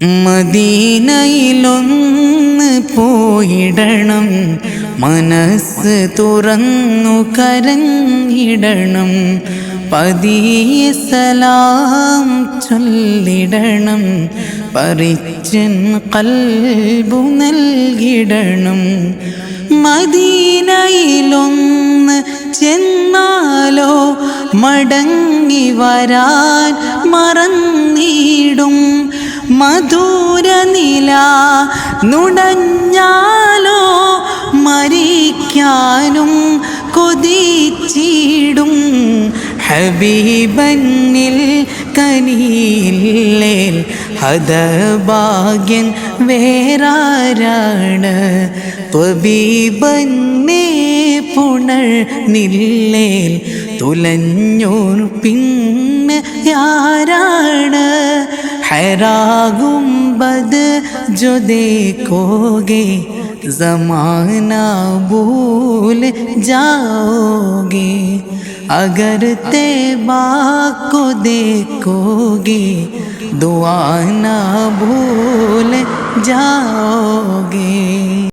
മദീനയിലൊന്ന് പോയിടണം, മനസ്സ് തുറന്നു കരഞ്ഞിടണം, പതിയെ സലാം ചൊല്ലിടണം, പരിച്ചൻ ഖൽബു നൽകിടണം. മദീനയിലൊന്ന് ചെന്നാലോ മടങ്ങി വരാൻ മറന്നിടും, മധുരനില നുടഞ്ഞാലോ മരിക്കാനും കൊതിച്ചിടും. ഹബീബന്നിൽ കനിയില്ലേൽ ഹദഭാഗ്യൻ വേറാരാണ്, ത്വബീബന്നേ പുണർന്നില്ലേൽ തുലഞ്ഞോർ പിന്നെ യാരാണ്. हैरा गुंबद जो देखोगे ज़माना भूल जाओगे, अगर तैबा को देखोगे दुआ ना भूल जाओगे.